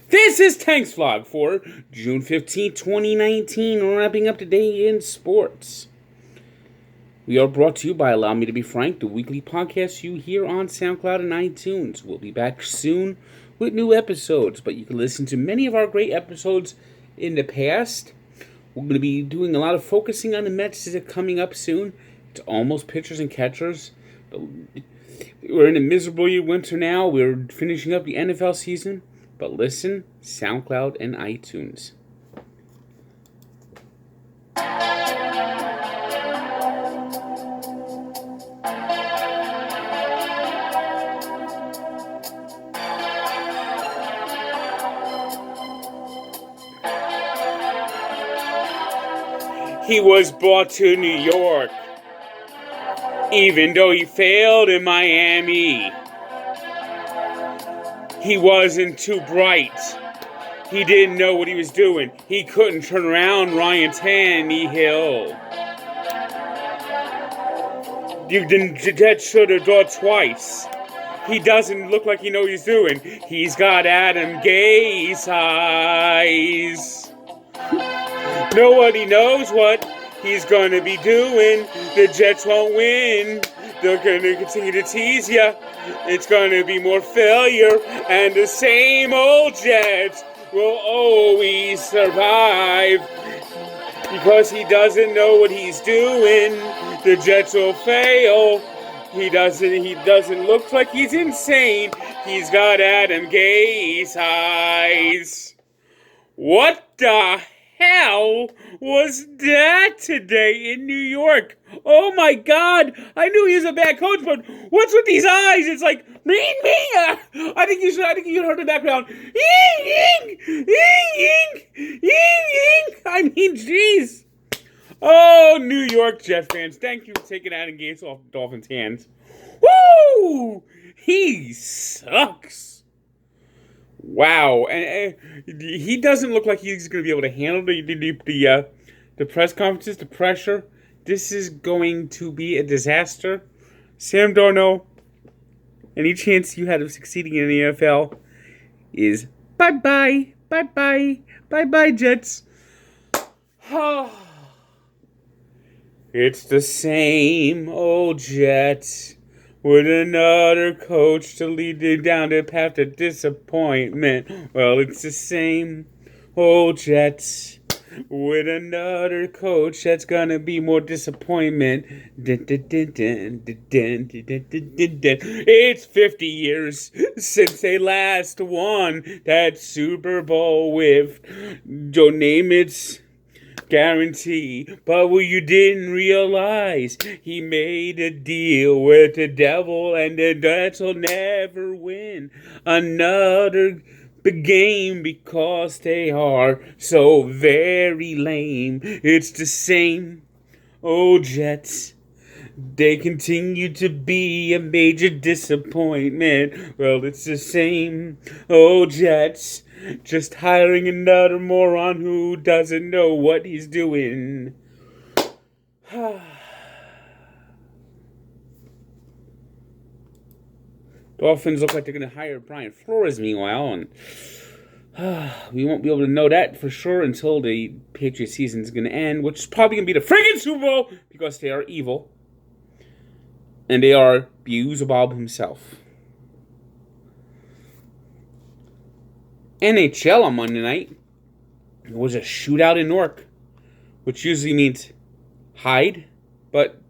This is Tank's Vlog for June 15, 2019, wrapping up today in sports. We are brought to you by Allow Me to Be Frank, the weekly podcast you hear on SoundCloud and iTunes. We'll be back soon with new episodes, but you can listen to many of our great episodes in the past. We're going to be doing a lot of focusing on the Mets that are coming up soon. It's almost pitchers and catchers. We're in a miserable winter now. We're finishing up the NFL season. But listen, SoundCloud and iTunes. He was brought to New York, even though he failed in Miami. He wasn't too bright. He didn't know what he was doing. He couldn't turn around Ryan Tannehill. The Jets should have drawn twice. He doesn't look like he knows what he's doing. He's got Adam Gase eyes. Nobody knows what he's going to be doing. The Jets won't win. They're going to continue to tease you. It's going to be more failure, and the same old Jets will always survive because he doesn't know what he's doing. The Jets will fail. He doesn't look like he's insane. He's got Adam Gase eyes. What the hell was that today in New York? Oh my God! I knew he was a bad coach, but what's with these eyes? It's like me. I think you heard the background. I mean, jeez. Oh, New York Jet fans, thank you for taking Adam Gase off the Dolphins' hands. Woo! He sucks. Wow, and he doesn't look like he's going to be able to handle the press conferences, the pressure. This is going to be a disaster. Sam Darnold, any chance you had of succeeding in the NFL is bye-bye, Jets. It's the same old Jets. With another coach to lead you down the path of disappointment. Well, it's the same old Jets. With another coach that's gonna be more disappointment. It's 50 years since they last won that Super Bowl with Joe Namath's guarantee, but what you didn't realize, he made a deal with the devil, and the Jets will never win another game because they are so very lame. It's the same old Jets. They continue to be a major disappointment. Well, it's the same old Jets. Just hiring another moron who doesn't know what he's doing. Dolphins look like they're going to hire Brian Flores, meanwhile, and we won't be able to know that for sure until the Patriots season is going to end, which is probably going to be the friggin' Super Bowl because they are evil. And they are Beelzebub himself. NHL on Monday night. It was a shootout in Newark, which usually means hide, but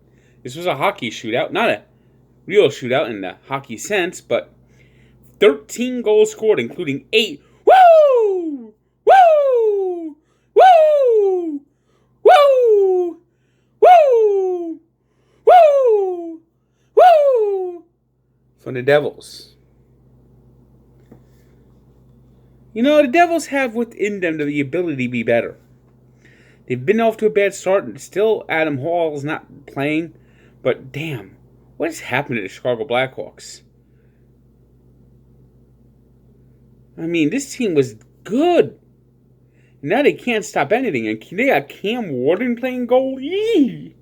this was a hockey shootout, not a real shootout in the hockey sense, but 13 goals scored, including 8. Woo! Woo! Woo! Woo! Woo! Woo! Woo! From the Devils. You know, the Devils have within them the ability to be better. They've been off to a bad start, and still Adam Hall is not playing. But damn, what has happened to the Chicago Blackhawks? I mean, this team was good. Now they can't stop anything. And they got Cam Warden playing goal. Yee!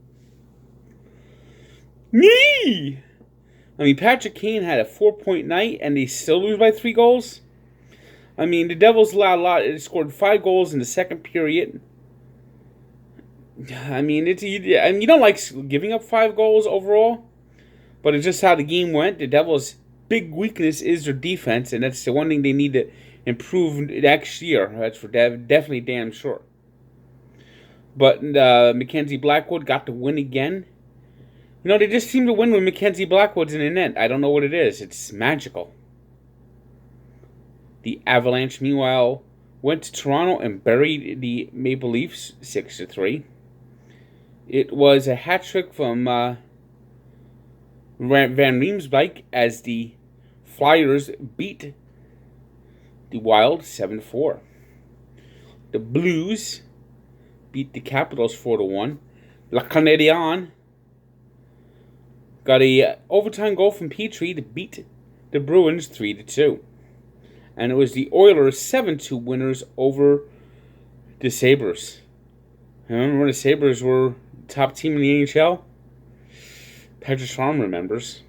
I mean, Patrick Kane had a 4-point night, and they still lose by 3 goals. I mean, the Devils allowed a lot. It scored 5 goals in the second period. I mean, you don't like giving up 5 goals overall, but it's just how the game went. The Devils' big weakness is their defense, and that's the one thing they need to improve next year. That's for definitely damn sure. But Mackenzie Blackwood got the win again. You know, they just seem to win when Mackenzie Blackwood's in the net. I don't know what it is. It's magical. The Avalanche, meanwhile, went to Toronto and buried the Maple Leafs 6-3. It was a hat trick from Van Riemsdyk as the Flyers beat the Wild 7-4. The Blues beat the Capitals 4-1. Le Canadien got a overtime goal from Petrie to beat the Bruins 3-2. And it was the Oilers 7-2 winners over the Sabres. Remember when the Sabres were the top team in the NHL? Patrick Farm remembers.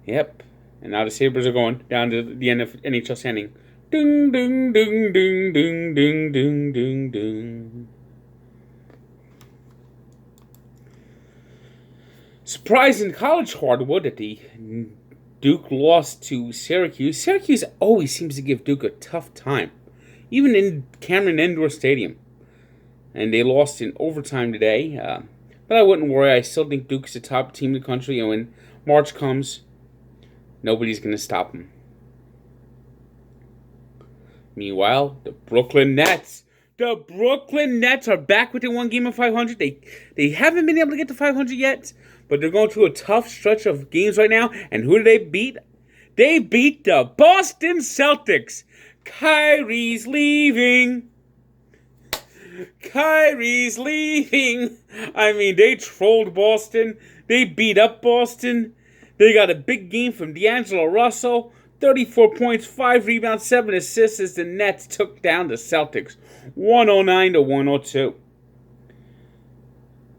Yep. And now the Sabres are going down to the end of NHL standing. Ding, ding, ding, ding, ding, ding, ding, ding, ding. Surprising college hardwood that the Duke lost to Syracuse. Syracuse always seems to give Duke a tough time, even in Cameron Indoor Stadium. And they lost in overtime today. But I wouldn't worry. I still think Duke's the top team in the country. And when March comes, nobody's going to stop them. Meanwhile, the Brooklyn Nets. The Brooklyn Nets are back within one game of 500. They haven't been able to get to 500 yet, but they're going through a tough stretch of games right now. And who do they beat? They beat the Boston Celtics. Kyrie's leaving. Kyrie's leaving. I mean, they trolled Boston. They beat up Boston. They got a big game from D'Angelo Russell. 34 points, 5 rebounds, 7 assists as the Nets took down the Celtics 109-102.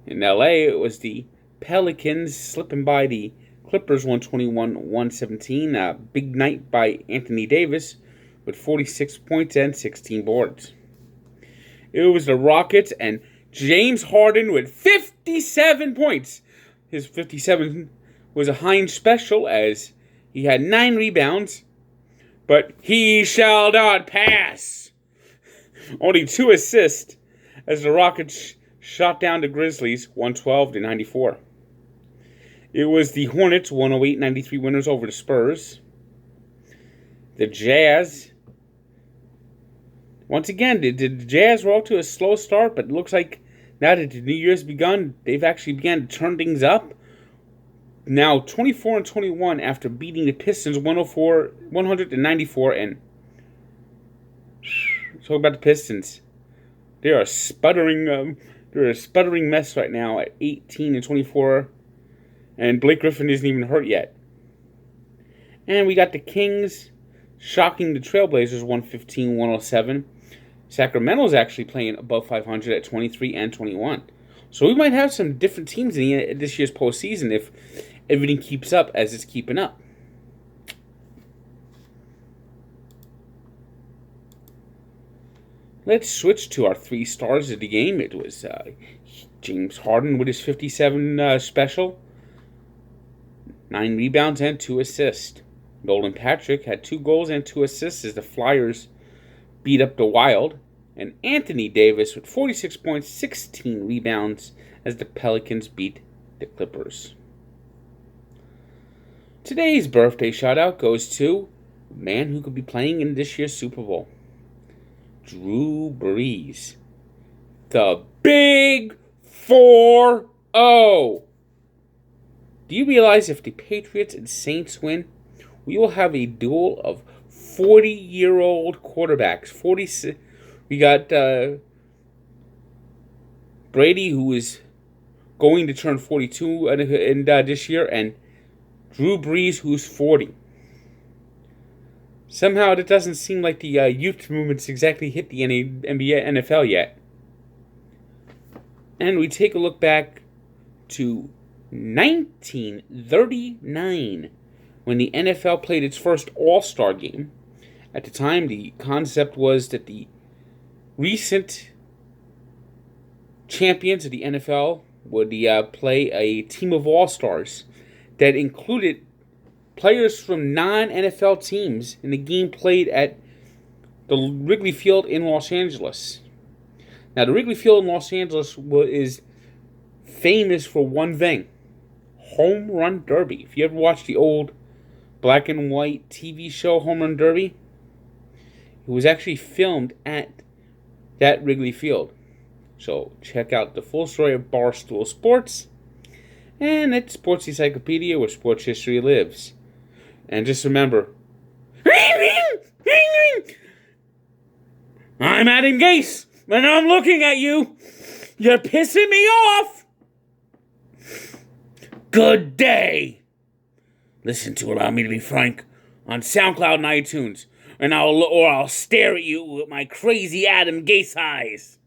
In LA, it was the Pelicans slipping by the Clippers 121-117. Big night by Anthony Davis with 46 points and 16 boards. It was the Rockets and James Harden with 57 points. His 57 was a Heinz special as he had 9 rebounds, but he shall not pass. Only 2 assists as the Rockets shot down the Grizzlies 112-94. It was the Hornets 108-93 winners over the Spurs. The Jazz. Once again, the Jazz were off to a slow start, but it looks like now that the new year's begun, they've actually began to turn things up. Now 24-21 after beating the Pistons 194. And talk about the Pistons. They are sputtering. They're a sputtering mess right now at 18-24, and Blake Griffin isn't even hurt yet. And we got the Kings shocking the Trailblazers 115-107. Sacramento's actually playing above 500 at 23-21. So we might have some different teams in this year's postseason if everything keeps up as it's keeping up. Let's switch to our 3 stars of the game. It was James Harden with his 57 special, 9 rebounds and 2 assists. Nolan Patrick had 2 goals and 2 assists as the Flyers beat up the Wild. And Anthony Davis with 46 points, 16 rebounds as the Pelicans beat the Clippers. Today's birthday shout-out goes to a man who could be playing in this year's Super Bowl. Drew Brees. The Big 4-0. Do you realize if the Patriots and Saints win, we will have a duel of 40-year-old quarterbacks. We got Brady, who is going to turn 42 in this year, and Drew Brees, who's 40. Somehow it doesn't seem like the youth movement's exactly hit the NFL yet. And we take a look back to 1939, when the NFL played its first All-Star game. At the time, the concept was that the recent champions of the NFL would play a team of all-stars that included players from non-NFL teams in the game played at the Wrigley Field in Los Angeles. Now, the Wrigley Field in Los Angeles is famous for one thing: Home Run Derby. If you ever watched the old black and white TV show Home Run Derby, it was actually filmed at that Wrigley Field. So check out the full story of Barstool Sports and at Sports Encyclopedia, where sports history lives. And just remember, I'm Adam Gase, and I'm looking at you. You're pissing me off. Good day. Listen to Allow Me to Be Frank on SoundCloud and iTunes, and I'll stare at you with my crazy Adam Gase eyes.